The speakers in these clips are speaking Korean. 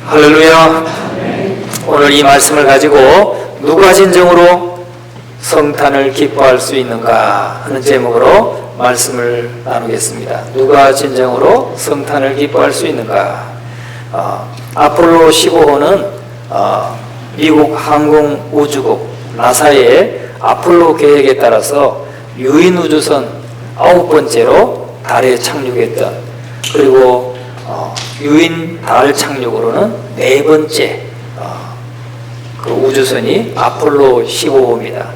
할렐루야. 오늘 이 말씀을 가지고 누가 진정으로 성탄을 기뻐할 수 있는가 하는 제목으로 말씀을 나누겠습니다. 누가 진정으로 성탄을 기뻐할 수 있는가. 아폴로 15호는 미국 항공우주국 나사의 아폴로 계획에 따라서 유인 우주선 9번째로 달에 착륙했던, 그리고 유인 달 착륙으로는 4번째 그 우주선이 아폴로 15호입니다.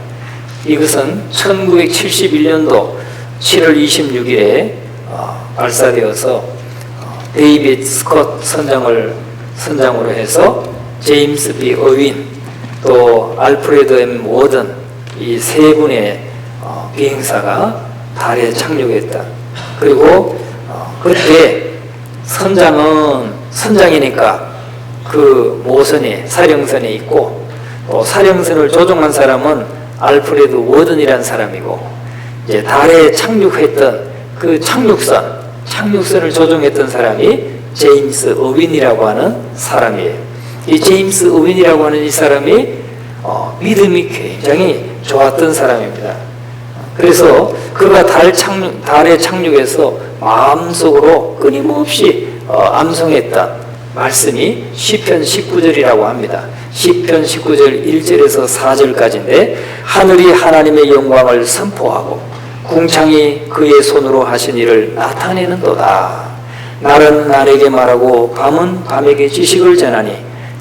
이것은 1971년도 7월 26일에 발사되어서 데이빗 스콧 선장으로 해서 제임스 B 어윈, 또 알프레드 M 워든, 이 세 분의 비행사가 달에 착륙했다. 그리고 그때 선장이니까 그 모선에 사령선에 있고, 또 사령선을 조종한 사람은 알프레드 워든이라는 사람이고, 이제 달에 착륙했던 그 착륙선을 조종했던 사람이 제임스 어윈이라고 하는 사람이에요. 이 제임스 어윈이라고 하는 이 사람이 믿음이 굉장히 좋았던 사람입니다. 그래서 그가 달에 착륙해서 마음속으로 끊임없이 암송했던 말씀이 시편 19절이라고 합니다. 시편 19절 1절에서 4절까지인데, 하늘이 하나님의 영광을 선포하고 궁창이 그의 손으로 하신 일을 나타내는도다. 날은 날에게 말하고 밤은 밤에게 지식을 전하니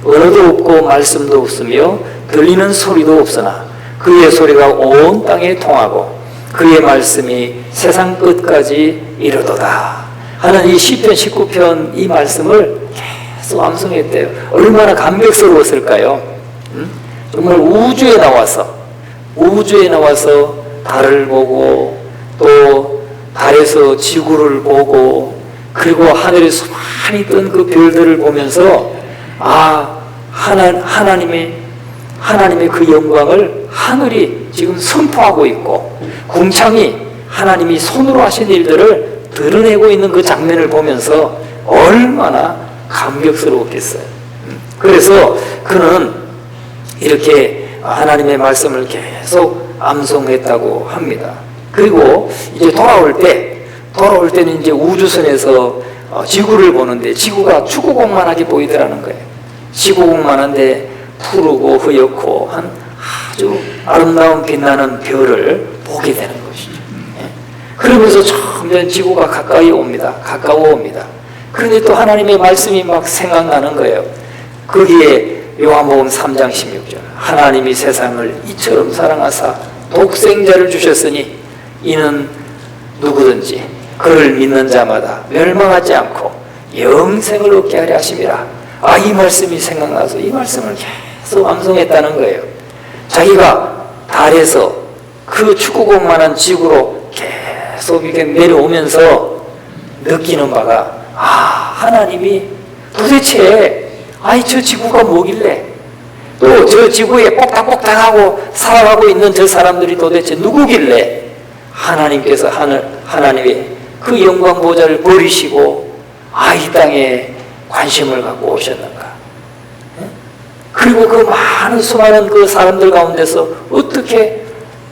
언어도 없고 말씀도 없으며 들리는 소리도 없으나 그의 소리가 온 땅에 통하고 그의 말씀이 세상 끝까지 이르도다 하는 이 시편 19편 이 말씀을 계속 암송했대요. 얼마나 감격스러웠을까요? 정말 우주에 나와서 달을 보고, 또 달에서 지구를 보고, 그리고 하늘에 수많이 뜬 그 별들을 보면서 하나님의 그 영광을 하늘이 지금 선포하고 있고, 궁창이 하나님이 손으로 하신 일들을 드러내고 있는 그 장면을 보면서 얼마나 감격스러웠겠어요. 그래서 그는 이렇게 하나님의 말씀을 계속 암송했다고 합니다. 그리고 이제 돌아올 때는 이제 우주선에서 지구를 보는데 지구가 축구공만하게 보이더라는 거예요. 지구공만한데 푸르고 흐옇고 한 아주 아름다운 빛나는 별을 보게 되는 것이죠. 그러면서 점점 지구가 가까워 옵니다. 그런데 또 하나님의 말씀이 막 생각나는 거예요. 거기에 요한복음 3장 16절, 하나님이 세상을 이처럼 사랑하사 독생자를 주셨으니 이는 누구든지 그를 믿는 자마다 멸망하지 않고 영생을 얻게 하려 하심이라. 이 말씀이 생각나서 이 말씀을 계속 암송했다는 거예요. 자기가 달에서 그 축구공만한 지구로 계속 이렇게 내려오면서 느끼는 바가, 하나님이 도대체 저 지구가 뭐길래, 또 저 지구에 뽁닥뽁닥하고 살아가고 있는 저 사람들이 도대체 누구길래 하나님께서 하나님의 그 영광 보좌를 버리시고 이 땅에 관심을 갖고 오셨는가? 그리고 그 수많은 그 사람들 가운데서 어떻게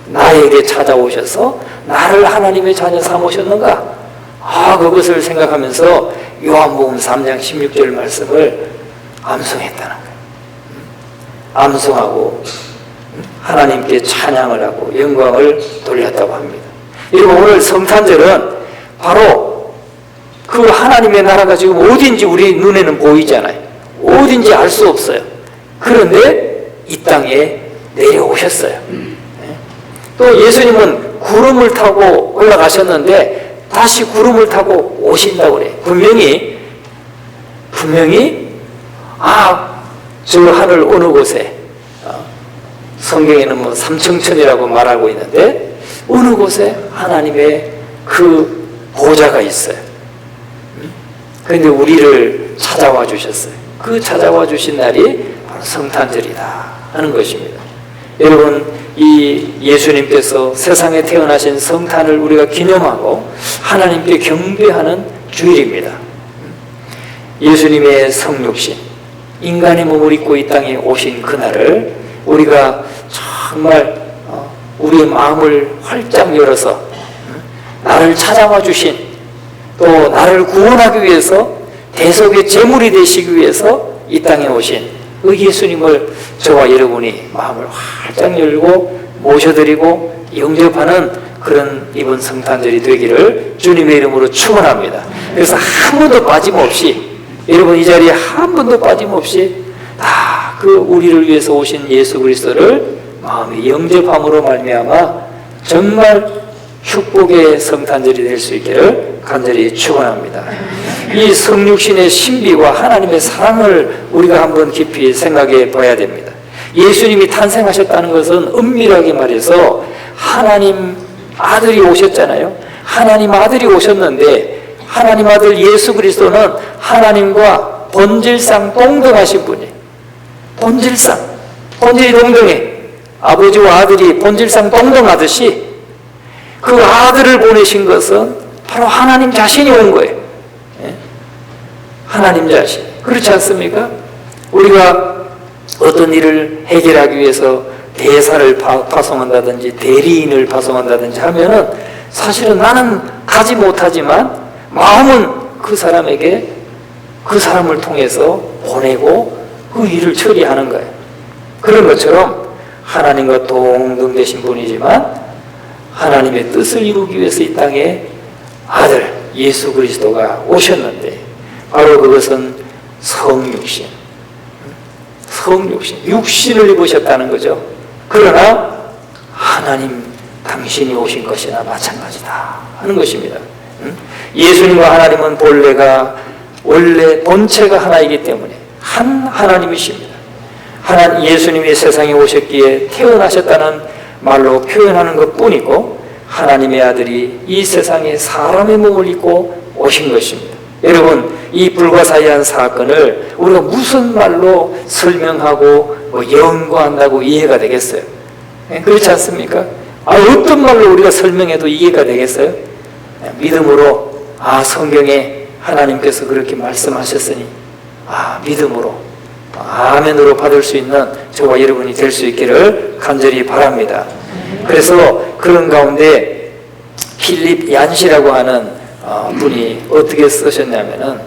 나에게 찾아오셔서 나를 하나님의 자녀 삼으셨는가? 그것을 생각하면서 요한복음 3장 16절 말씀을 암송했다는 거예요. 암송하고 하나님께 찬양을 하고 영광을 돌렸다고 합니다. 여러분, 오늘 성탄절은 바로 그 하나님의 나라가 지금 어딘지 우리 눈에는 보이잖아요. 어딘지 알 수 없어요. 그런데 이 땅에 내려오셨어요. 또 예수님은 구름을 타고 올라가셨는데 다시 구름을 타고 오신다고 그래요. 분명히 저 하늘 어느 곳에, 성경에는 삼층천이라고 말하고 있는데 어느 곳에 하나님의 그 보좌가 있어요. 그런데 우리를 찾아와 주셨어요. 그 찾아와 주신 날이 바로 성탄절이다 하는 것입니다. 여러분, 이 예수님께서 세상에 태어나신 성탄을 우리가 기념하고 하나님께 경배하는 주일입니다. 예수님의 성육신, 인간의 몸을 입고 이 땅에 오신 그날을 우리가 정말 우리의 마음을 활짝 열어서 나를 찾아와 주신, 또 나를 구원하기 위해서 대속의 제물이 되시기 위해서 이 땅에 오신 그 예수님을 저와 여러분이 마음을 활짝 열고 모셔드리고 영접하는 그런 이번 성탄절이 되기를 주님의 이름으로 축원합니다. 그래서 한 번도 빠짐없이, 여러분 이 자리에 한 번도 빠짐없이 다 그 우리를 위해서 오신 예수 그리스도를 마음에 영접함으로 말미암아 정말 축복의 성탄절이 될 수 있기를 간절히 축원합니다. 이 성육신의 신비와 하나님의 사랑을 우리가 한번 깊이 생각해 봐야 됩니다. 예수님이 탄생하셨다는 것은 엄밀하게 말해서 하나님 아들이 오셨잖아요. 하나님 아들이 오셨는데 하나님 아들 예수 그리스도는 하나님과 본질상 동등하신 분이에요. 본질이 동등해. 아버지와 아들이 본질상 동등하듯이 그 아들을 보내신 것은 바로 하나님 자신이 온 거예요. 하나님 자신. 그렇지 않습니까? 우리가 어떤 일을 해결하기 위해서 대사를 파송한다든지 대리인을 파송한다든지 하면은 사실은 나는 가지 못하지만 마음은 그 사람에게 그 사람을 통해서 보내고 그 일을 처리하는 거예요. 그런 것처럼 하나님과 동등되신 분이지만 하나님의 뜻을 이루기 위해서 이 땅에 아들 예수 그리스도가 오셨는데 바로 그것은 성육신, 육신을 입으셨다는 거죠. 그러나 하나님 당신이 오신 것이나 마찬가지다 하는 것입니다. 예수님과 하나님은 원래 본체가 하나이기 때문에 한 하나님이십니다. 예수님이 세상에 오셨기에 태어나셨다는 말로 표현하는 것뿐이고 하나님의 아들이 이 세상에 사람의 몸을 입고 오신 것입니다. 여러분, 이 불가사의한 사건을 우리가 무슨 말로 설명하고 연구한다고 이해가 되겠어요? 그렇지 않습니까? 어떤 말로 우리가 설명해도 이해가 되겠어요? 믿음으로 성경에 하나님께서 그렇게 말씀하셨으니 믿음으로 아멘으로 받을 수 있는 저와 여러분이 될 수 있기를 간절히 바랍니다. 그래서 그런 가운데 필립 얀시라고 하는 분이 어떻게 쓰셨냐면은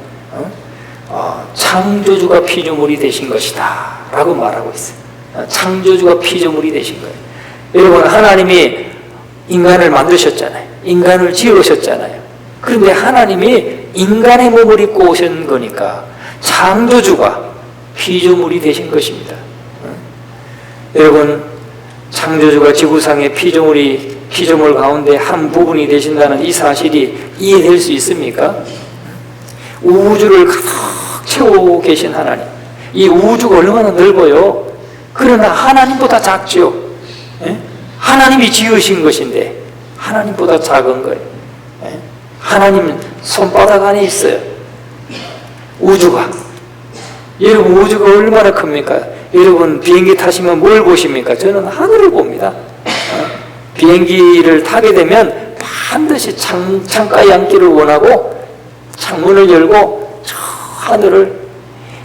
창조주가 피조물이 되신 것이다 라고 말하고 있어요. 창조주가 피조물이 되신 거예요. 여러분, 하나님이 인간을 만드셨잖아요. 인간을 지으셨잖아요. 그런데 하나님이 인간의 몸을 입고 오신 거니까 창조주가 피조물이 되신 것입니다. 여러분, 창조주가 지구상의 피조물 가운데 한 부분이 되신다는 이 사실이 이해될 수 있습니까? 우주를 가득 채우고 계신 하나님, 이 우주가 얼마나 넓어요. 그러나 하나님보다 작죠. 하나님이 지으신 것인데 하나님보다 작은 거예요. 하나님 손바닥 안에 있어요. 우주가. 여러분, 우주가 얼마나 큽니까? 여러분, 비행기 타시면 뭘 보십니까? 저는 하늘을 봅니다. 비행기를 타게 되면 반드시 창가에 앉기를 원하고 창문을 열고 저 하늘을,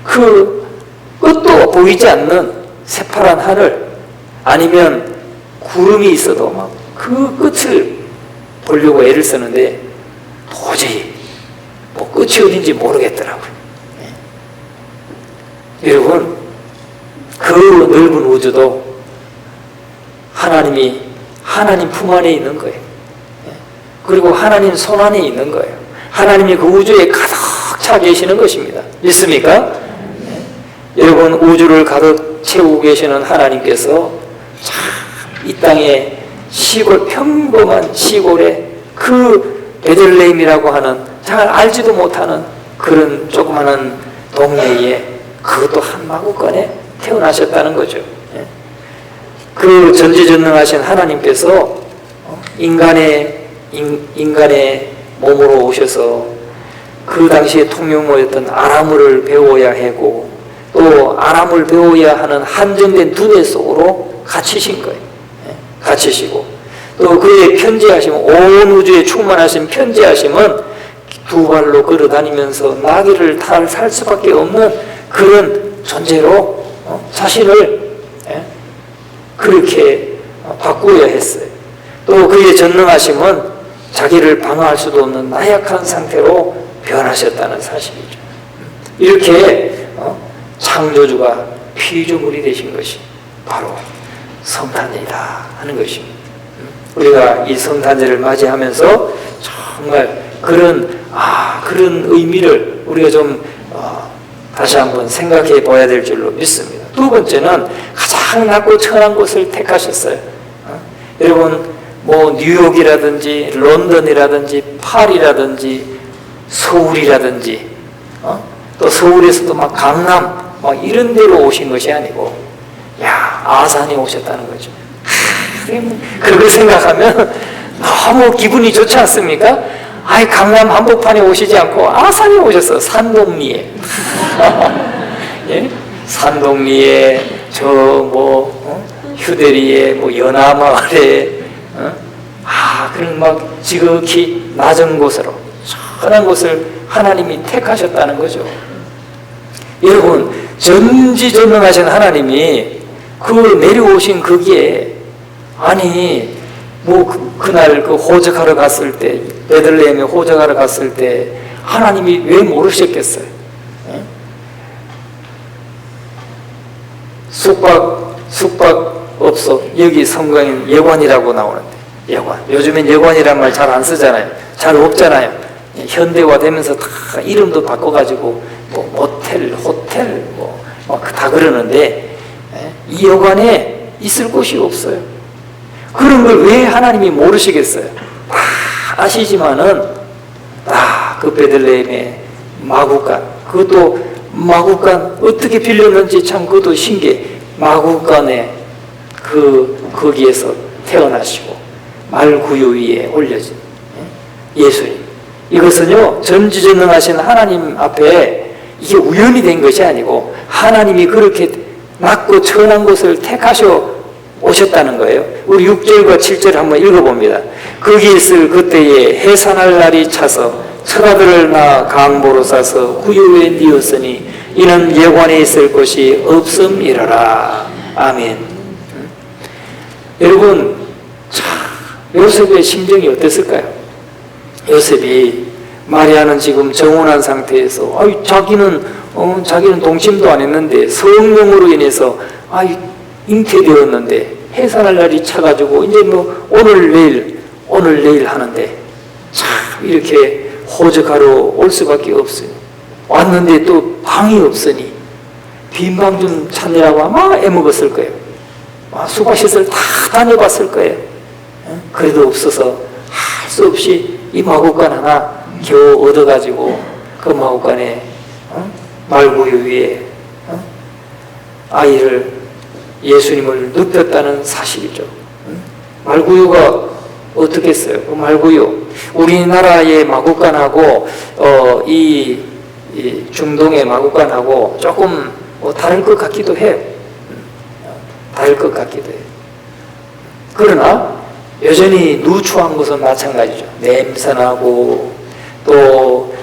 그 끝도 보이지 않는 새파란 하늘, 아니면 구름이 있어도 막 그 끝을 보려고 애를 쓰는데 도저히 끝이 어딘지 모르겠더라고요. 여러분, 그 넓은 우주도 하나님 품 안에 있는 거예요. 그리고 하나님 손 안에 있는 거예요. 하나님이 그 우주에 가득 차 계시는 것입니다. 믿습니까? 여러분, 우주를 가득 채우고 계시는 하나님께서 이 땅에 평범한 시골에 그 베들레헴이라고 하는 잘 알지도 못하는 그런 조그마한 동네에, 그것도 한 마구간에 태어나셨다는 거죠. 그 전지전능하신 하나님께서 인간의 몸으로 오셔서 그 당시에 통용어였던 아람어를 배워야 하고 또 아람을 배워야 하는 한정된 두뇌 속으로 갇히신 거예요. 갇히시고 또 그의 편지하심, 온 우주에 충만하신 편지하심은 두 발로 걸어 다니면서 나귀를 살 수밖에 없는 그런 존재로 자신을 그렇게 바꾸어야 했어요. 또 그의 전능하심은 자기를 방어할 수도 없는 나약한 상태로 변하셨다는 사실이죠. 이렇게 창조주가 피조물이 되신 것이 바로 성탄절이다 하는 것입니다. 우리가 이 성탄절을 맞이하면서 정말 그런 의미를 우리가 좀 다시 한번 생각해 봐야 될 줄로 믿습니다. 두 번째는 가장 낮고 천한 곳을 택하셨어요. 여러분 뭐 뉴욕이라든지 런던이라든지 파리라든지 서울이라든지 또 서울에서도 막 강남 막 이런 데로 오신 것이 아니고 아산에 오셨다는 거죠. 그걸 생각하면 너무 기분이 좋지 않습니까? 강남 한복판에 오시지 않고 아산에 오셨어. 산동리에. 예? 산동리에 휴대리에 연화마을에 그런 막 지극히 낮은 곳으로 천한 곳을 하나님이 택하셨다는 거죠. 여러분 전지전능하신 하나님이 그 내려오신 거기에 그날 호적하러 갔을 때 베들레헴에 호적하러 갔을 때 하나님이 왜 모르셨겠어요? 숙박 없어. 여기 성경에 여관이라고 나오는데 여관. 요즘엔 여관이란 말 잘 안 쓰잖아요. 잘 없잖아요. 현대화되면서 다 이름도 바꿔가지고 모텔, 호텔 다 그러는데 이 여관에 있을 곳이 없어요. 그런 걸 왜 하나님이 모르시겠어요? 다 아시지만은 그 베들레헴의 마구간, 그것도 마구간 어떻게 빌렸는지 참 그것도 신기해. 마구간에 거기에서 태어나시고 말구유 위에 올려진 예수님. 이것은요 전지전능하신 하나님 앞에 이게 우연히 된 것이 아니고 하나님이 그렇게 낮고 천한 곳을 택하셔 오셨다는 거예요. 우리 6절과 7절 한번 읽어봅니다. 거기 있을 그때에 해산할 날이 차서 처가들을 낳아 강보로 싸서 구유에 뉘었으니 이는 예관에 있을 곳이 없음이라라. 아멘. 여러분 요셉의 심정이 어땠을까요? 요셉이 마리아는 지금 정혼한 상태에서 자기는 동침도 안 했는데 성령으로 인해서 잉태되었는데 해산할 날이 차가지고 이제 오늘 내일 하는데 참 이렇게 호적하러 올 수밖에 없어요. 왔는데 또 방이 없으니 빈방 좀 찾느라고 아마 애먹었을 거예요. 수가시설 다 다녀봤을 거예요. 그래도 없어서 할 수 없이 이 마구간 하나 겨우 얻어가지고 그 마구간에 말구유 위에 예수님을 눕혔다는 사실이죠. 말구유가 어떻겠어요? 그 말구유 우리나라의 마구간하고 이 중동의 마구간하고 조금 다를 것 같기도 해요. 다를 것 같기도 해요. 그러나 여전히 누추한 것은 마찬가지죠. 냄새나고 또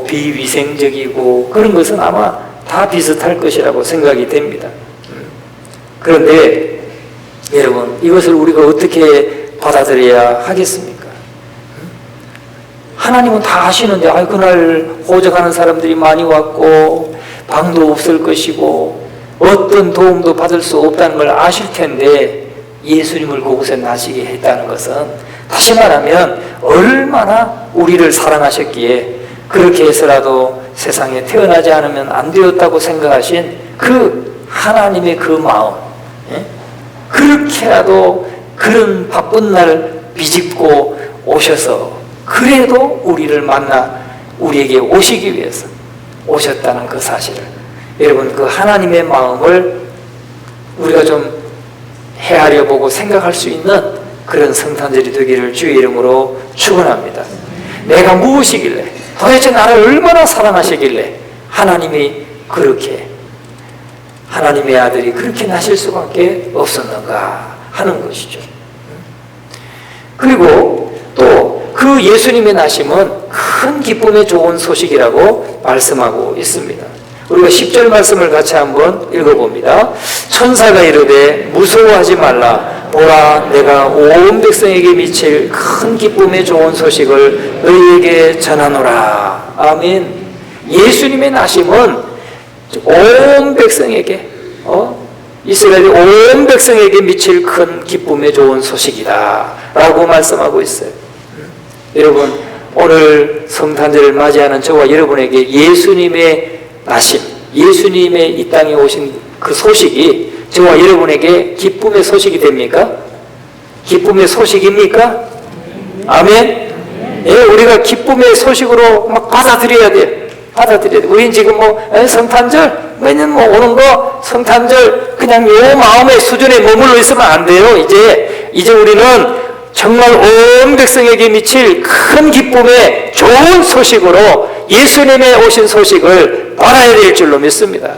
비위생적이고 그런 것은 아마 다 비슷할 것이라고 생각이 됩니다. 그런데 여러분 이것을 우리가 어떻게 받아들여야 하겠습니까? 하나님은 다 아시는데 그날 호적하는 사람들이 많이 왔고 방도 없을 것이고 어떤 도움도 받을 수 없다는 걸 아실 텐데 예수님을 그곳에 나시게 했다는 것은 다시 말하면 얼마나 우리를 사랑하셨기에 그렇게 해서라도 세상에 태어나지 않으면 안 되었다고 생각하신 그 하나님의 그 마음, 그렇게라도 그런 바쁜 날 비집고 오셔서 그래도 우리를 만나 우리에게 오시기 위해서 오셨다는 그 사실을 여러분 그 하나님의 마음을 우리가 좀 헤아려 보고 생각할 수 있는 그런 성탄절이 되기를 주의 이름으로 축원합니다. 내가 무엇이길래 도대체 나를 얼마나 사랑하시길래 하나님이 그렇게 하나님의 아들이 그렇게 나실 수밖에 없었는가 하는 것이죠. 그리고 또 그 예수님의 나심은 큰 기쁨의 좋은 소식이라고 말씀하고 있습니다. 우리가 10절 말씀을 같이 한번 읽어봅니다. 천사가 이르되 무서워하지 말라. 보라, 내가 온 백성에게 미칠 큰 기쁨의 좋은 소식을 너희에게 전하노라. 아멘. 예수님의 나심은 온 백성에게, 이스라엘 온 백성에게 미칠 큰 기쁨의 좋은 소식이다 라고 말씀하고 있어요. 여러분, 오늘 성탄절을 맞이하는 저와 여러분에게 예수님의 나심, 예수님의 이 땅에 오신 그 소식이 저와 여러분에게 기쁨의 소식이 됩니까? 기쁨의 소식입니까? 아멘. 예, 우리가 기쁨의 소식으로 막 받아들여야 돼요. 받아들여야 돼요. 우린 지금 성탄절, 매년 오는 거, 성탄절, 그냥 요 마음의 수준에 머물러 있으면 안 돼요. 이제 우리는 정말 온 백성에게 미칠 큰 기쁨의 좋은 소식으로 예수님의 오신 소식을 받아야 될 줄로 믿습니다.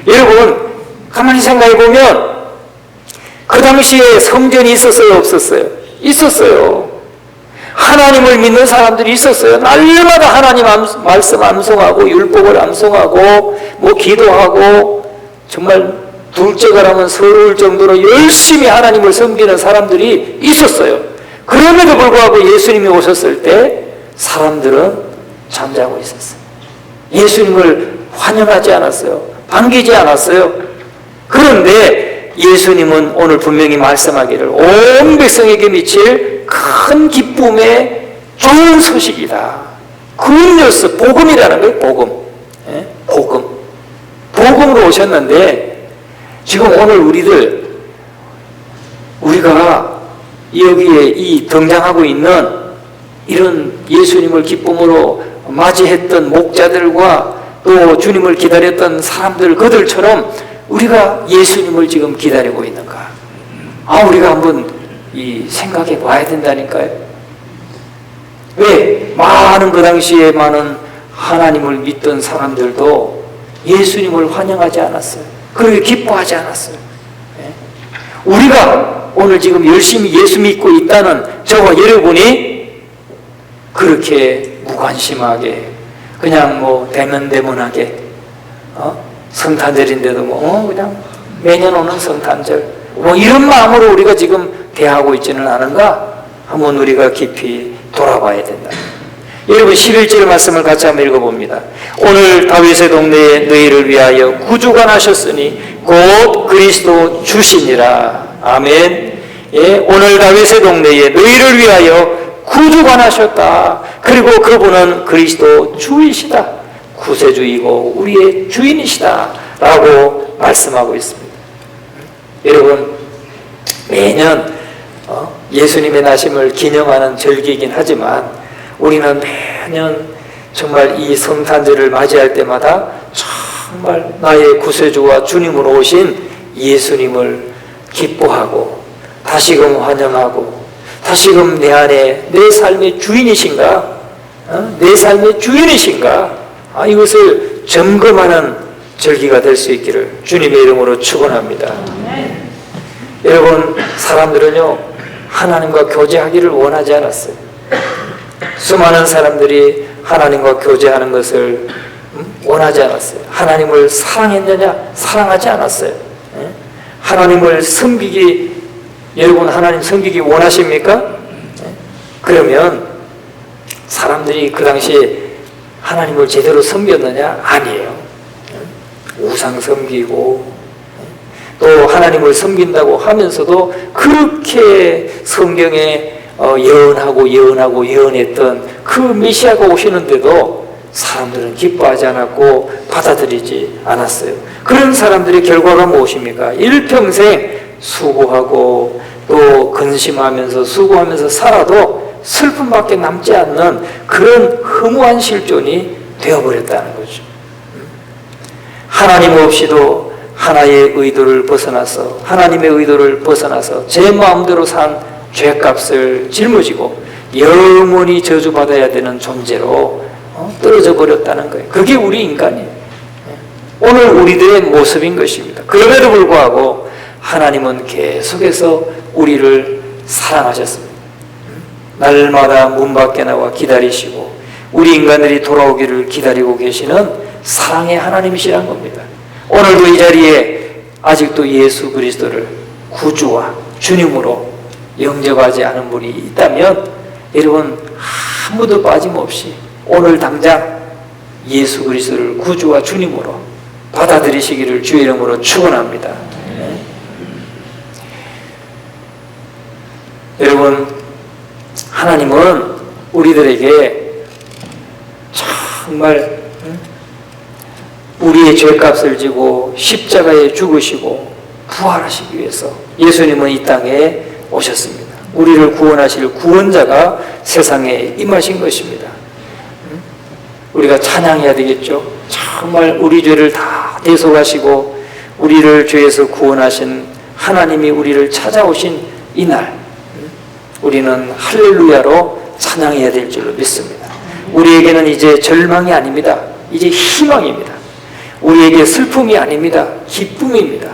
여러분, 가만히 생각해 보면 그 당시에 성전이 있었어요, 없었어요? 있었어요. 하나님을 믿는 사람들이 있었어요. 날마다 하나님 말씀 암송하고 율법을 암송하고 기도하고 정말 둘째가라면 서러울 정도로 열심히 하나님을 섬기는 사람들이 있었어요. 그럼에도 불구하고 예수님이 오셨을 때 사람들은 잠자고 있었어요. 예수님을 환영하지 않았어요. 반기지 않았어요. 그런데 예수님은 오늘 분명히 말씀하기를 온 백성에게 미칠 큰 기쁨의 좋은 소식이다. 굿뉴스, 복음이라는 거예요. 복음. 복음. 복음으로 오셨는데 지금 오늘 우리가 여기에 이 등장하고 있는 이런 예수님을 기쁨으로 맞이했던 목자들과 또 주님을 기다렸던 사람들, 그들처럼 우리가 예수님을 지금 기다리고 있는가? 우리가 한번 이 생각해 봐야 된다니까요. 왜? 많은 그 당시에 많은 하나님을 믿던 사람들도 예수님을 환영하지 않았어요. 그렇게 기뻐하지 않았어요. 우리가 오늘 지금 열심히 예수 믿고 있다는 저와 여러분이 그렇게 무관심하게 그냥 대면대면하게 성탄절인데도 그냥 매년 오는 성탄절 이런 마음으로 우리가 지금 대하고 있지는 않은가? 한번 우리가 깊이 돌아봐야 된다. 여러분 11절 말씀을 같이 한번 읽어봅니다. 오늘 다윗의 동네에 너희를 위하여 구주가 나셨으니 곧 그리스도 주시니라. 아멘. 예, 오늘 다윗의 동네에 너희를 위하여 구주가 나셨다. 그리고 그분은 그리스도 주이시다. 구세주이고 우리의 주인이시다 라고 말씀하고 있습니다. 여러분, 매년 예수님의 나심을 기념하는 절기이긴 하지만 우리는 매년 정말 이 성탄절을 맞이할 때마다 정말 나의 구세주와 주님으로 오신 예수님을 기뻐하고 다시금 환영하고 다시금 내 안에 내 삶의 주인이신가? 내 삶의 주인이신가? 이것을 점검하는 절기가 될 수 있기를 주님의 이름으로 축원합니다. 여러분, 사람들은요 하나님과 교제하기를 원하지 않았어요. 수많은 사람들이 하나님과 교제하는 것을 원하지 않았어요. 하나님을 사랑했느냐? 사랑하지 않았어요. 하나님을 섬기기, 여러분 하나님 섬기기 원하십니까? 그러면 사람들이 그 당시에 하나님을 제대로 섬겼느냐? 아니에요. 우상 섬기고 또 하나님을 섬긴다고 하면서도 그렇게 성경에 예언했던 그 메시아가 오시는데도 사람들은 기뻐하지 않았고 받아들이지 않았어요. 그런 사람들의 결과가 무엇입니까? 일평생 수고하고 또 근심하면서 수고하면서 살아도 슬픔밖에 남지 않는 그런 허무한 실존이 되어버렸다는 거죠. 하나님 없이도 하나님의 의도를 벗어나서 제 마음대로 산 죄값을 짊어지고 영원히 저주받아야 되는 존재로 떨어져 버렸다는 거예요. 그게 우리 인간이에요. 오늘 우리들의 모습인 것입니다. 그럼에도 불구하고 하나님은 계속해서 우리를 사랑하셨습니다. 날마다 문 밖에 나와 기다리시고 우리 인간들이 돌아오기를 기다리고 계시는 사랑의 하나님이시란 겁니다. 오늘도 이 자리에 아직도 예수 그리스도를 구주와 주님으로 영접하지 않은 분이 있다면 여러분 아무도 빠짐없이 오늘 당장 예수 그리스도를 구주와 주님으로 받아들이시기를 주의 이름으로 축원합니다. 여러분, 하나님은 우리들에게 정말 우리의 죄값을 지고 십자가에 죽으시고 부활하시기 위해서 예수님은 이 땅에 오셨습니다. 우리를 구원하실 구원자가 세상에 임하신 것입니다. 우리가 찬양해야 되겠죠. 정말 우리 죄를 다 대속하시고 우리를 죄에서 구원하신 하나님이 우리를 찾아오신 이날, 우리는 할렐루야로 찬양해야 될 줄로 믿습니다. 우리에게는 이제 절망이 아닙니다. 이제 희망입니다. 우리에게 슬픔이 아닙니다. 기쁨입니다.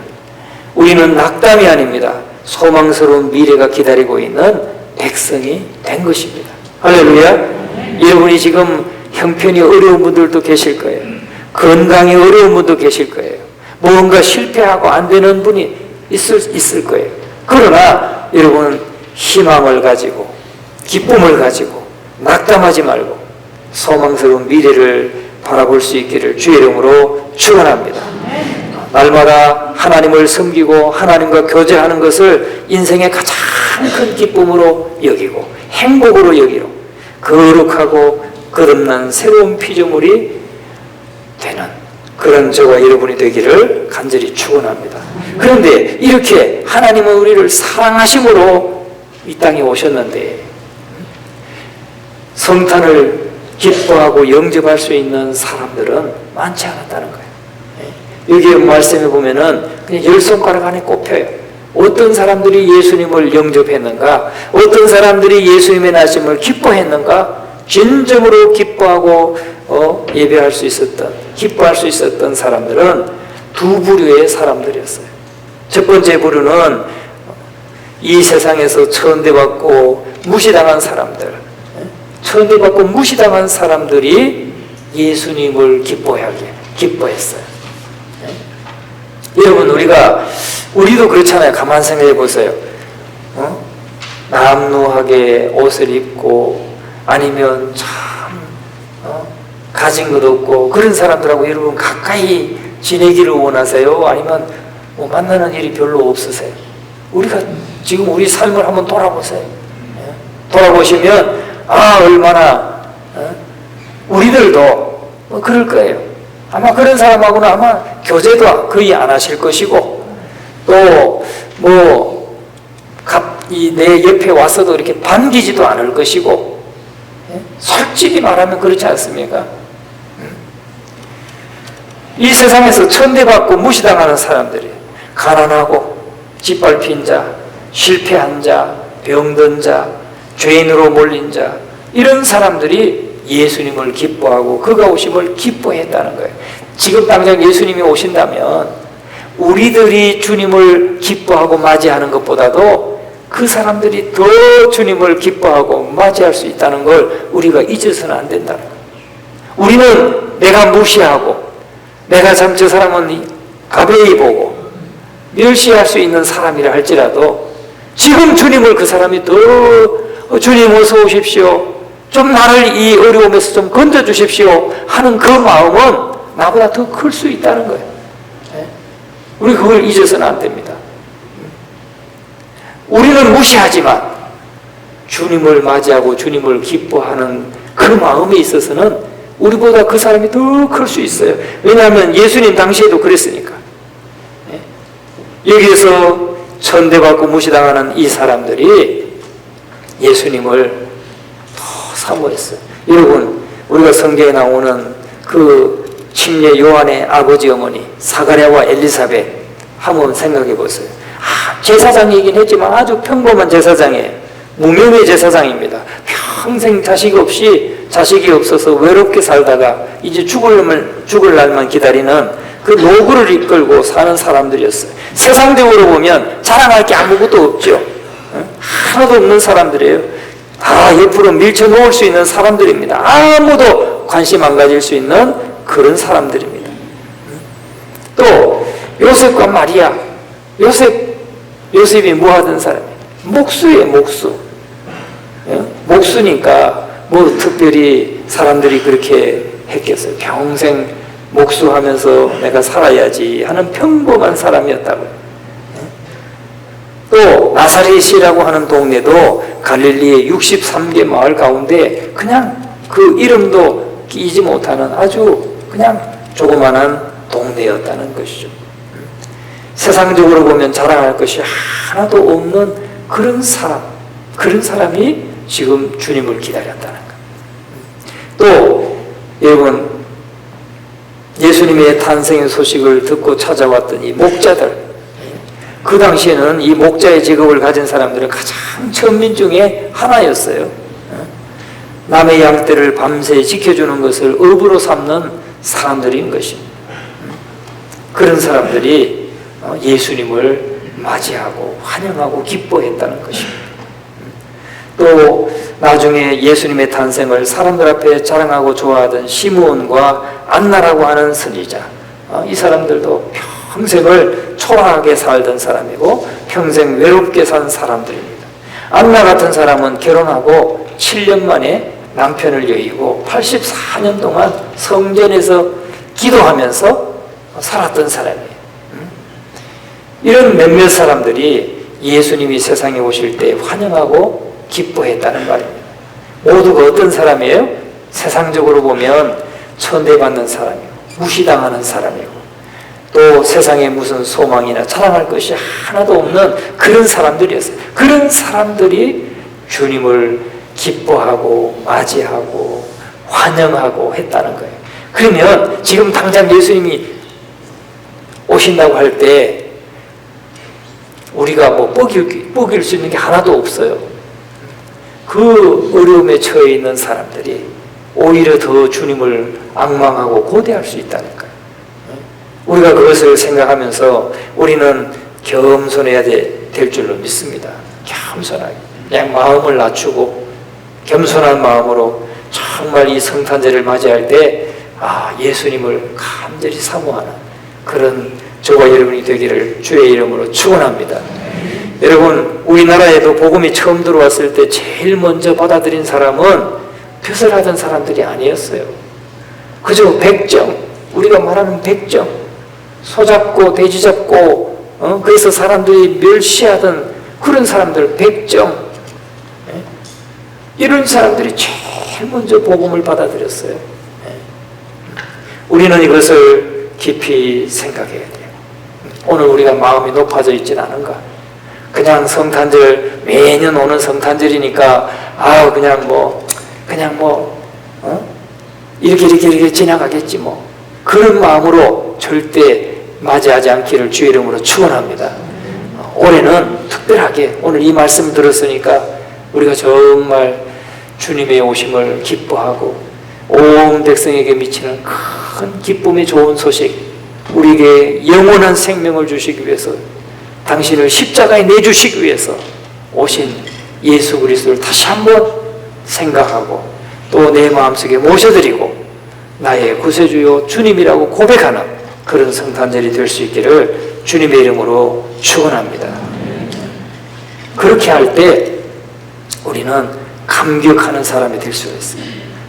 우리는 낙담이 아닙니다. 소망스러운 미래가 기다리고 있는 백성이 된 것입니다. 할렐루야. 여러분이 지금 형편이 어려운 분들도 계실 거예요. 건강이 어려운 분도 계실 거예요. 뭔가 실패하고 안 되는 분이 있을 거예요. 그러나 여러분 희망을 가지고 기쁨을 가지고 낙담하지 말고 소망스러운 미래를 바라볼 수 있기를 주의 이름으로 축원합니다. 날마다 하나님을 섬기고 하나님과 교제하는 것을 인생의 가장 큰 기쁨으로 여기고 행복으로 여기고 거룩하고 거듭난 새로운 피조물이 되는 그런 저와 여러분이 되기를 간절히 축원합니다. 그런데 이렇게 하나님은 우리를 사랑하심으로 이 땅에 오셨는데 성탄을 기뻐하고 영접할 수 있는 사람들은 많지 않았다는 거예요. 여기 말씀에 보면은 그냥 10손가락 안에 꼽혀요. 어떤 사람들이 예수님을 영접했는가? 어떤 사람들이 예수님의 나심을 기뻐했는가? 진정으로 기뻐하고 예배할 수 있었던, 기뻐할 수 있었던 사람들은 두 부류의 사람들이었어요. 첫 번째 부류는 이 세상에서 천대받고 무시당한 사람들, 천대받고 무시당한 사람들이 예수님을 기뻐했어요. 여러분, 우리도 그렇잖아요. 가만 생각해 보세요. 남루하게 옷을 입고 아니면 참 가진 것 없고 그런 사람들하고 여러분 가까이 지내기를 원하세요? 아니면 뭐 만나는 일이 별로 없으세요? 우리가 지금 우리 삶을 한번 돌아보세요. 돌아보시면 얼마나 우리들도 뭐 그럴 거예요. 아마 그런 사람하고는 아마 교제도 거의 안 하실 것이고 또 뭐 내 옆에 와서도 이렇게 반기지도 않을 것이고 솔직히 말하면 그렇지 않습니까? 이 세상에서 천대받고 무시당하는 사람들이 가난하고 짓밟힌 자, 실패한 자, 병든 자, 죄인으로 몰린 자 이런 사람들이 예수님을 기뻐하고 그가 오심을 기뻐했다는 거예요. 지금 당장 예수님이 오신다면 우리들이 주님을 기뻐하고 맞이하는 것보다도 그 사람들이 더 주님을 기뻐하고 맞이할 수 있다는 걸 우리가 잊어서는 안 된다는 거예요. 우리는 내가 무시하고 내가 참 저 사람은 가벼이 보고 멸시할 수 있는 사람이라 할지라도 지금 주님을 그 사람이 더 주님 어서 오십시오. 좀 나를 이 어려움에서 좀 건져주십시오 하는 그 마음은 나보다 더 클 수 있다는 거예요. 우리 그걸 잊어서는 안 됩니다. 우리는 무시하지만 주님을 맞이하고 주님을 기뻐하는 그 마음에 있어서는 우리보다 그 사람이 더 클 수 있어요. 왜냐하면 예수님 당시에도 그랬으니까. 여기에서 천대받고 무시당하는 이 사람들이 예수님을 더 사모했어요. 여러분, 우리가 성경에 나오는 그 침례 요한의 아버지 어머니 사가랴와 엘리사벳 한번 생각해 보세요. 제사장이긴 했지만 아주 평범한 제사장이에요. 무명의 제사장입니다. 평생 자식이 없어서 외롭게 살다가 이제 죽을 날만 기다리는 그 노구를 이끌고 사는 사람들이었어요. 세상적으로 보면 자랑할 게 아무것도 없죠. 하나도 없는 사람들이에요. 다 옆으로 밀쳐놓을 수 있는 사람들입니다. 아무도 관심 안 가질 수 있는 그런 사람들입니다. 또 요셉과 마리아, 요셉이 뭐 하던 사람이에요? 목수예요, 목수. 목수니까 뭐 특별히 사람들이 그렇게 했겠어요. 평생 목수하면서 내가 살아야지 하는 평범한 사람이었다고요. 또 나사렛이라고 하는 동네도 갈릴리의 63개 마을 가운데 그냥 그 이름도 끼지 못하는 아주 그냥 조그만한 동네였다는 것이죠. 세상적으로 보면 자랑할 것이 하나도 없는 그런 사람이 지금 주님을 기다렸다는 것. 또 여러분, 예수님의 탄생의 소식을 듣고 찾아왔던 이 목자들, 그 당시에는 이 목자의 직업을 가진 사람들은 가장 천민 중에 하나였어요. 남의 양떼를 밤새 지켜주는 것을 업으로 삼는 사람들인 것입니다. 그런 사람들이 예수님을 맞이하고 환영하고 기뻐했다는 것입니다. 또 나중에 예수님의 탄생을 사람들 앞에 자랑하고 좋아하던 시므온과 안나라고 하는 선지자, 이 사람들도 평생을 초라하게 살던 사람이고 평생 외롭게 산 사람들입니다. 안나 같은 사람은 결혼하고 7년 만에 남편을 여의고 84년 동안 성전에서 기도하면서 살았던 사람이에요. 이런 몇몇 사람들이 예수님이 세상에 오실 때 환영하고 기뻐했다는 말입니다. 모두가 어떤 사람이에요? 세상적으로 보면 천대받는 사람이고 무시당하는 사람이고 또 세상에 무슨 소망이나 자랑할 것이 하나도 없는 그런 사람들이었어요. 그런 사람들이 주님을 기뻐하고 맞이하고 환영하고 했다는 거예요. 그러면 지금 당장 예수님이 오신다고 할 때 우리가 뭐 뻐길 수 있는 게 하나도 없어요. 그 어려움에 처해 있는 사람들이 오히려 더 주님을 앙망하고 고대할 수 있다니까요. 우리가 그것을 생각하면서 우리는 겸손해야 될 줄로 믿습니다. 겸손하게 그냥 마음을 낮추고 겸손한 마음으로 정말 이 성탄절을 맞이할 때 예수님을 간절히 사모하는 그런 저와 여러분이 되기를 주의 이름으로 축원합니다. 여러분, 우리나라에도 복음이 처음 들어왔을 때 제일 먼저 받아들인 사람은 벼슬 하던 사람들이 아니었어요. 그저 백정, 우리가 말하는 백정, 소잡고 돼지 잡고 그래서 사람들이 멸시하던 그런 사람들, 백정, 이런 사람들이 제일 먼저 복음을 받아들였어요. 우리는 이것을 깊이 생각해야 돼요. 오늘 우리가 마음이 높아져 있지는 않은가? 그냥 성탄절, 매년 오는 성탄절이니까 이렇게 지나가겠지 뭐, 그런 마음으로 절대 맞이하지 않기를 주의 이름으로 축원합니다. 올해는 특별하게 오늘 이 말씀 들었으니까 우리가 정말 주님의 오심을 기뻐하고 온 백성에게 미치는 큰 기쁨의 좋은 소식, 우리에게 영원한 생명을 주시기 위해서 당신을 십자가에 내주시기 위해서 오신 예수 그리스도를 다시 한번 생각하고 또 내 마음속에 모셔드리고 나의 구세주요 주님이라고 고백하는 그런 성탄절이 될 수 있기를 주님의 이름으로 축원합니다. 그렇게 할 때 우리는 감격하는 사람이 될 수 있어요.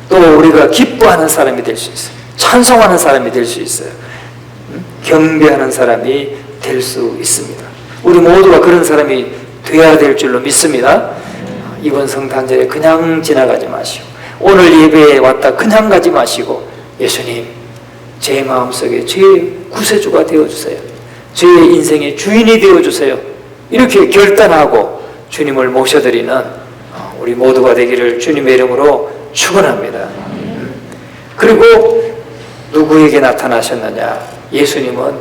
또 우리가 기뻐하는 사람이 될 수 있어요. 찬송하는 사람이 될 수 있어요. 경배하는 사람이 될 수 있습니다. 우리 모두가 그런 사람이 되어야 될 줄로 믿습니다. 이번 성탄절에 그냥 지나가지 마시고 오늘 예배에 왔다 그냥 가지 마시고 예수님, 제 마음속에 제 구세주가 되어주세요. 제 인생의 주인이 되어주세요. 이렇게 결단하고 주님을 모셔드리는 우리 모두가 되기를 주님의 이름으로 축원합니다. 그리고 누구에게 나타나셨느냐? 예수님은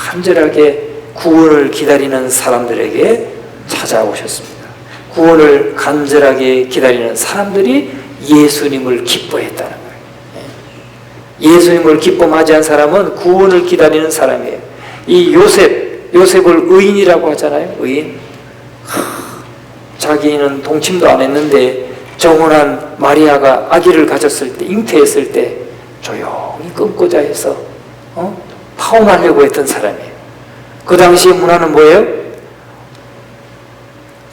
간절하게 구원을 기다리는 사람들에게 찾아오셨습니다. 구원을 간절하게 기다리는 사람들이 예수님을 기뻐했다는 거예요. 예수님을 기뻐 맞이한 사람은 구원을 기다리는 사람이에요. 이 요셉을 의인이라고 하잖아요. 의인. 자기는 동침도 안 했는데 정혼한 마리아가 아기를 가졌을 때, 잉태했을 때 조용히 끊고자 해서 파혼하려고 했던 사람이에요. 그 당시의 문화는 뭐예요?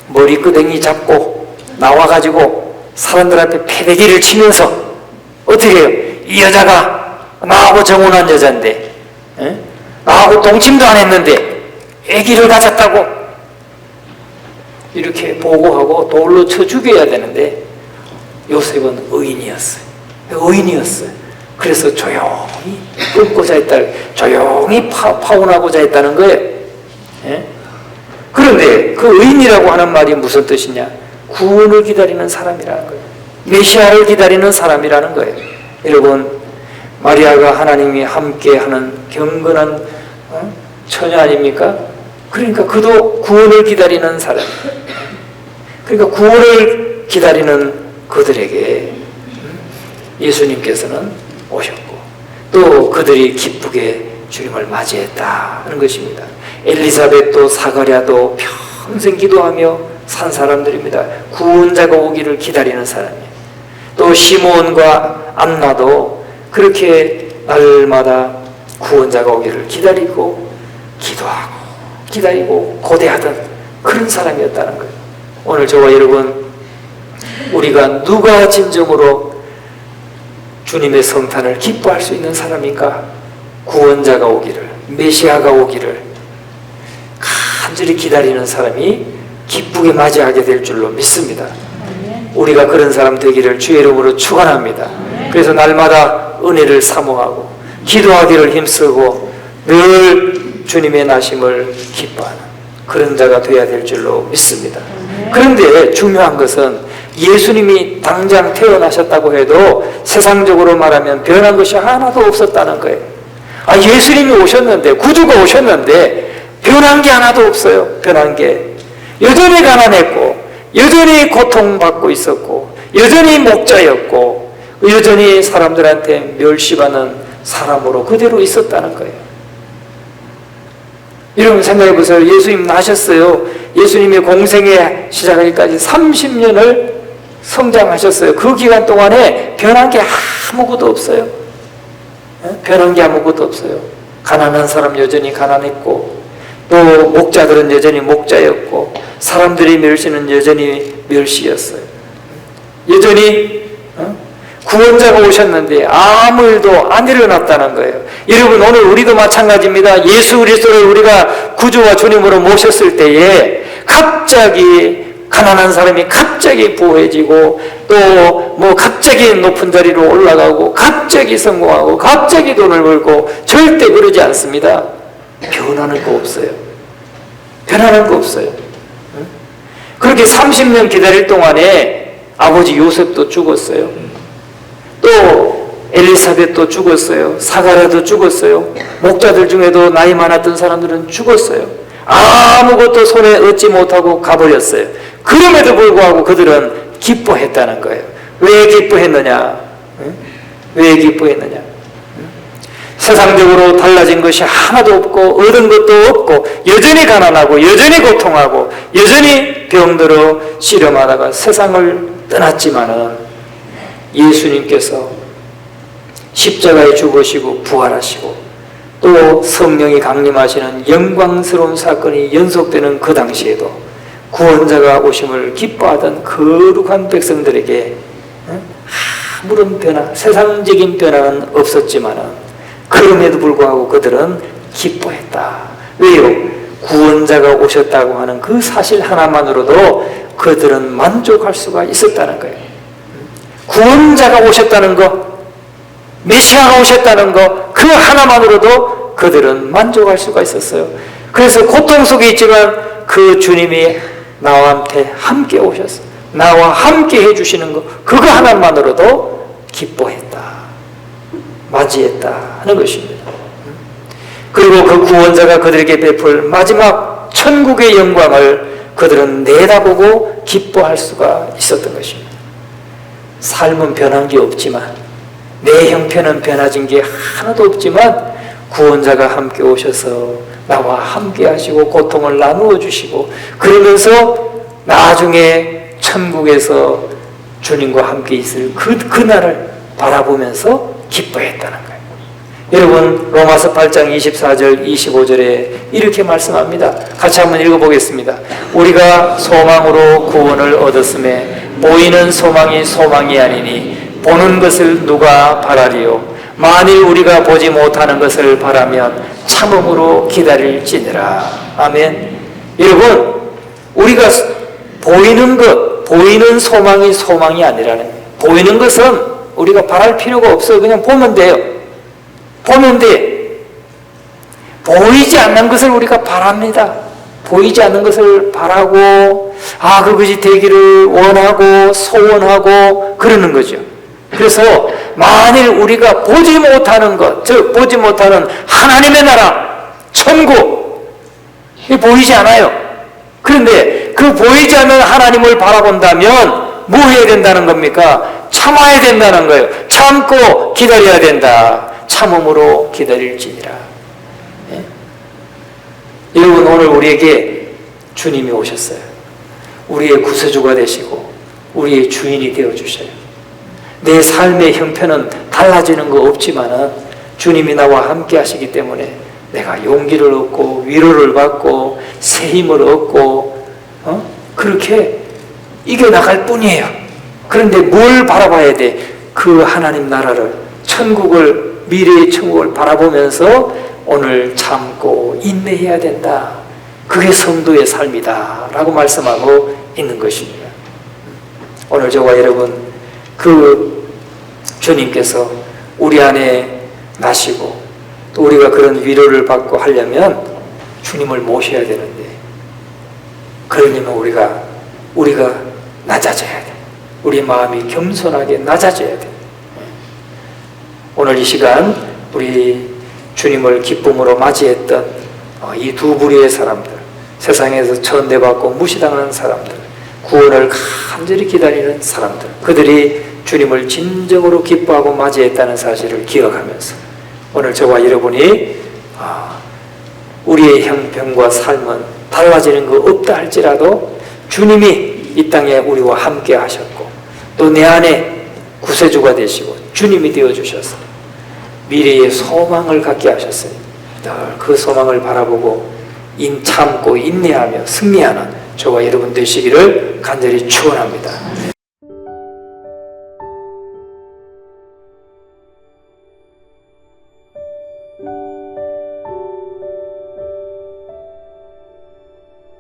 머리끄댕이 잡고 나와가지고 사람들 앞에 패대기를 치면서 어떻게 해요? 이 여자가 나하고 정혼한 여자인데, 나하고 동침도 안 했는데 아기를 가졌다고 이렇게 보고하고 돌로 쳐 죽여야 되는데 요셉은 의인이었어요. 그래서 조용히 끊고자 했다, 조용히 파혼하고자 했다는 거예요. 그런데 그 의인이라고 하는 말이 무슨 뜻이냐? 구원을 기다리는 사람이라는 거예요. 메시아를 기다리는 사람이라는 거예요. 여러분, 마리아가 하나님이 함께하는 경건한 처녀 아닙니까? 그러니까 그도 구원을 기다리는 사람. 그러니까 구원을 기다리는 그들에게 예수님께서는 오셨고 또 그들이 기쁘게 주님을 맞이했다는 것입니다. 엘리사벳도 사가랴도 평생 기도하며 산 사람들입니다. 구원자가 오기를 기다리는 사람이에요. 또 시므온과 안나도 그렇게 날마다 구원자가 오기를 기다리고 기도하고 기다리고 고대하던 그런 사람이었다는 거예요. 오늘 저와 여러분, 우리가 누가 진정으로 주님의 성탄을 기뻐할 수 있는 사람인가? 구원자가 오기를, 메시아가 오기를 간절히 기다리는 사람이 기쁘게 맞이하게 될 줄로 믿습니다. 우리가 그런 사람 되기를 주의 이름으로 축원합니다. 그래서 날마다 은혜를 사모하고 기도하기를 힘쓰고 늘 주님의 나심을 기뻐하는 그런 자가 되어야 될 줄로 믿습니다. 그런데 중요한 것은 예수님이 당장 태어나셨다고 해도 세상적으로 말하면 변한 것이 하나도 없었다는 거예요. 예수님이 오셨는데, 구주가 오셨는데 변한 게 하나도 없어요. 변한 게 여전히 가난했고 여전히 고통받고 있었고 여전히 목자였고 여전히 사람들한테 멸시받는 사람으로 그대로 있었다는 거예요. 여러분 생각해 보세요. 예수님 나셨어요. 예수님의 공생애 시작하기까지 30년을 성장하셨어요. 그 기간 동안에 변한 게 아무것도 없어요. 변한 게 아무것도 없어요. 가난한 사람 여전히 가난했고 또 목자들은 여전히 목자였고 사람들이 멸시는 여전히 멸시였어요. 여전히 구원자가 오셨는데 아무 일도 안 일어났다는 거예요. 여러분, 오늘 우리도 마찬가지입니다. 예수 그리스도를 우리가 구주와 주님으로 모셨을 때에 갑자기 가난한 사람이 갑자기 부해지고 또 뭐 갑자기 높은 자리로 올라가고 갑자기 성공하고 갑자기 돈을 벌고 절대 그러지 않습니다. 변하는 거 없어요. 변하는 거 없어요. 그렇게 30년 기다릴 동안에 아버지 요셉도 죽었어요. 또 엘리사벳도 죽었어요. 사가랴도 죽었어요. 목자들 중에도 나이 많았던 사람들은 죽었어요. 아무것도 손에 얻지 못하고 가버렸어요. 그럼에도 불구하고 그들은 기뻐했다는 거예요. 왜 기뻐했느냐? 왜 기뻐했느냐? 세상적으로 달라진 것이 하나도 없고 얻은 것도 없고 여전히 가난하고 여전히 고통하고 여전히 병들어 씨름하다가 세상을 떠났지만은 예수님께서 십자가에 죽으시고 부활하시고 또 성령이 강림하시는 영광스러운 사건이 연속되는 그 당시에도 구원자가 오심을 기뻐하던 거룩한 백성들에게 아무런 변화, 세상적인 변화는 없었지만은 그럼에도 불구하고 그들은 기뻐했다. 왜요? 구원자가 오셨다고 하는 그 사실 하나만으로도 그들은 만족할 수가 있었다는 거예요. 구원자가 오셨다는 것, 메시아가 오셨다는 것, 그 하나만으로도 그들은 만족할 수가 있었어요. 그래서 고통 속에 있지만 그 주님이 나와 함께 오셨어요. 나와 함께 해주시는 것, 그거 하나만으로도 기뻐했다, 맞이했다 하는 것입니다. 그리고 그 구원자가 그들에게 베풀 마지막 천국의 영광을 그들은 내다보고 기뻐할 수가 있었던 것입니다. 삶은 변한 게 없지만, 내 형편은 변화진 게 하나도 없지만 구원자가 함께 오셔서 나와 함께 하시고 고통을 나누어 주시고 그러면서 나중에 천국에서 주님과 함께 있을 그날을 바라보면서 기뻐했다는 거예요. 여러분, 로마서 8장 24절 25절에 이렇게 말씀합니다. 같이 한번 읽어보겠습니다. 우리가 소망으로 구원을 얻었음에 보이는 소망이 소망이 아니니 보는 것을 누가 바라리요. 만일 우리가 보지 못하는 것을 바라면 참음으로 기다릴지니라. 아멘. 여러분, 우리가 보이는 것, 보이는 소망이 소망이 아니라는 거예요. 보이는 것은 우리가 바랄 필요가 없어요. 그냥 보면 돼요. 보면 돼. 보이지 않는 것을 우리가 바랍니다. 보이지 않는 것을 바라고, 그것이 되기를 원하고 소원하고 그러는 거죠. 그래서 만일 우리가 보지 못하는 것, 즉 보지 못하는 하나님의 나라, 천국, 이게 보이지 않아요. 그런데 그 보이지 않는 하나님을 바라본다면 뭐 해야 된다는 겁니까? 참아야 된다는 거예요. 참고 기다려야 된다. 참음으로 기다릴지니라. 예? 여러분, 오늘 우리에게 주님이 오셨어요. 우리의 구세주가 되시고 우리의 주인이 되어주셔요. 내 삶의 형편은 달라지는 거 없지만은 주님이 나와 함께 하시기 때문에 내가 용기를 얻고 위로를 받고 새 힘을 얻고 그렇게 이겨나갈 뿐이에요. 그런데 뭘 바라봐야 돼? 그 하나님 나라를, 천국을, 미래의 천국을 바라보면서 오늘 참고 인내해야 된다. 그게 성도의 삶이다 라고 말씀하고 있는 것입니다. 오늘 저와 여러분, 그 주님께서 우리 안에 나시고 또 우리가 그런 위로를 받고 하려면 주님을 모셔야 되는데, 그러려면 우리가 낮아져야 돼. 우리 마음이 겸손하게 낮아져야 돼. 오늘 이 시간 우리 주님을 기쁨으로 맞이했던 이 두 부류의 사람들, 세상에서 천대받고 무시당하는 사람들, 구원을 간절히 기다리는 사람들, 그들이 주님을 진정으로 기뻐하고 맞이했다는 사실을 기억하면서 오늘 저와 여러분이 우리의 형편과 삶은 달라지는 거 없다 할지라도 주님이 이 땅에 우리와 함께 하셨고 또 내 안에 구세주가 되시고 주님이 되어주셔서 미래의 소망을 갖게 하셨으니 늘 그 소망을 바라보고 참고 인내하며 승리하는 저와 여러분 되시기를 간절히 축원합니다.